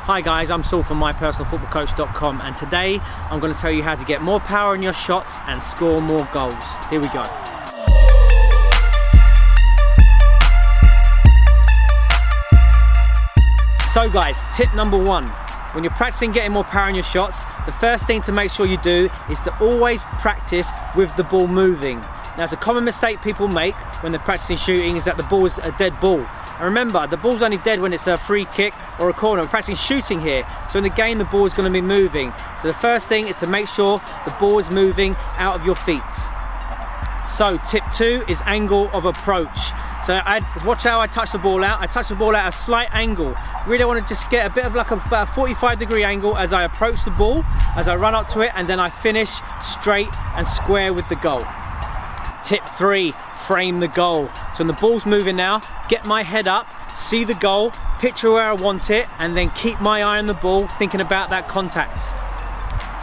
Hi guys, I'm Saul from MyPersonalFootballCoach.com, and today I'm going to tell you how to get more power in your shots and score more goals. Here we go. So guys, tip number one. When you're practicing getting more power in your shots, the first thing to make sure you do is to always practice with the ball moving. Now, it's a common mistake people make when they're practicing shooting is that the ball is a dead ball. And remember, the ball's only dead when it's a free kick or a corner. We're practicing shooting here. So in the game, the ball is going to be moving. So the first thing is to make sure the ball is moving out of your feet. So tip two is angle of approach. So watch how I touch the ball out. I touch the ball at a slight angle. Really, I want to just get a bit of like about a 45-degree angle as I approach the ball, as I run up to it, and then I finish straight and square with the goal. Tip three, frame the goal. So when the ball's moving now, get my head up, see the goal, picture where I want it, and then keep my eye on the ball, thinking about that contact.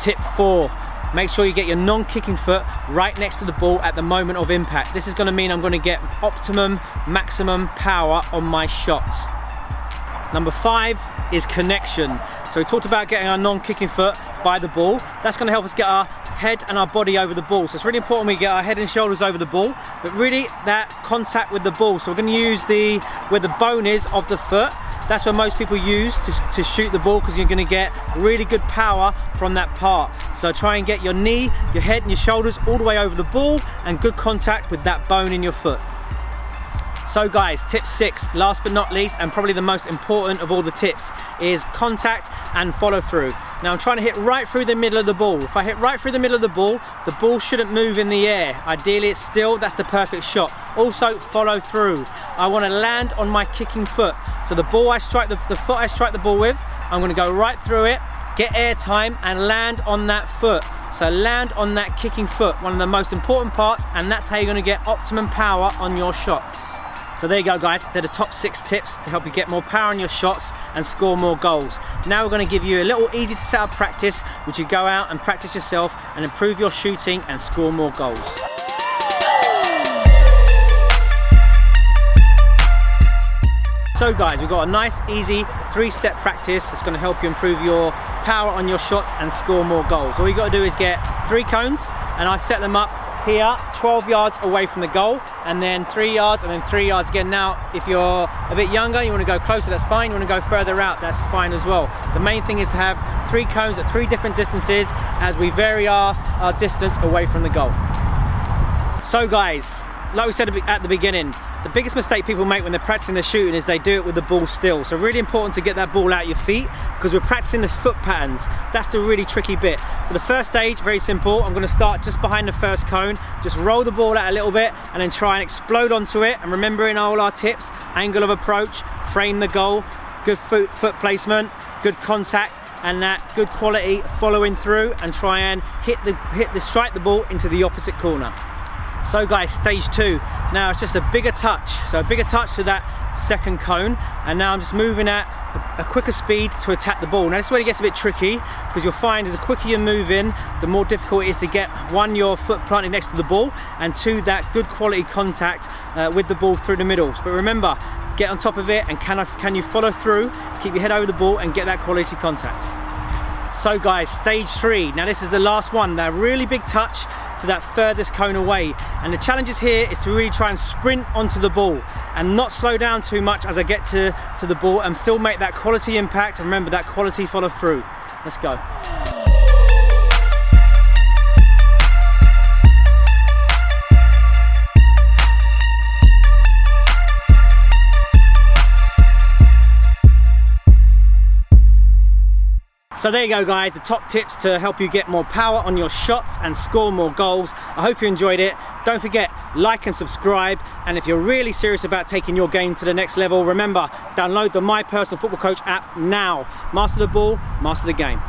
Tip four, make sure you get your non-kicking foot right next to the ball at the moment of impact. This is going to mean I'm going to get optimum, maximum power on my shots. Number five is connection. So we talked about getting our non-kicking foot by the ball. That's going to help us get our head and our body over the ball. So it's really important we get our head and shoulders over the ball, but really that contact with the ball. So we're going to use where the bone is of the foot. That's where most people use to shoot the ball, because you're going to get really good power from that part. So try and get your knee, your head and your shoulders all the way over the ball, and good contact with that bone in your foot. So guys, tip six, last but not least, and probably the most important of all the tips, is contact and follow through. Now I'm trying to hit right through the middle of the ball. If I hit right through the middle of the ball shouldn't move in the air. Ideally it's still, that's the perfect shot. Also follow through. I want to land on my kicking foot. So the ball I strike, the foot I strike the ball with, I'm going to go right through it, get air time and land on that foot. So land on that kicking foot, one of the most important parts, and that's how you're going to get optimum power on your shots. So there you go guys, they're the top 6 tips to help you get more power in your shots and score more goals. Now we're going to give you a little easy to set up practice, which you go out and practice yourself and improve your shooting and score more goals. So guys, we've got a nice easy 3-step practice that's going to help you improve your power on your shots and score more goals. All you got to do is get 3 cones, and I set them up here 12 yards away from the goal, and then 3 yards, and then 3 yards again. Now if you're a bit younger, you want to go closer, that's fine. You want to go further out, that's fine as well. The main thing is to have 3 cones at 3 different distances as we vary our distance away from the goal. So guys, like we said at the beginning, the biggest mistake people make when they're practicing their shooting is they do it with the ball still. So really important to get that ball out your feet, because we're practicing the foot patterns. That's the really tricky bit. So the first stage, very simple. I'm going to start just behind the first cone, just roll the ball out a little bit and then try and explode onto it. And remembering all our tips, angle of approach, frame the goal, good foot placement, good contact, and that good quality following through, and try and strike the ball into the opposite corner. So guys, stage 2, now it's just a bigger touch. So a bigger touch to that second cone, and now I'm just moving at a quicker speed to attack the ball. Now this is where it gets a bit tricky, because you'll find the quicker you're moving, the more difficult it is to get, 1, your foot planted next to the ball, and 2, that good quality contact with the ball through the middle. But remember, get on top of it, and can you follow through, keep your head over the ball and get that quality contact. So guys, stage 3, now this is the last one, that really big touch to that furthest cone away, and the challenge is here is to really try and sprint onto the ball and not slow down too much as I get to the ball, and still make that quality impact, and remember that quality follow through. Let's go. So there you go guys, the top tips to help you get more power on your shots and score more goals. I hope you enjoyed it. Don't forget, like and subscribe, and if you're really serious about taking your game to the next level, remember, download the My Personal Football Coach app now. Master the ball, master the game.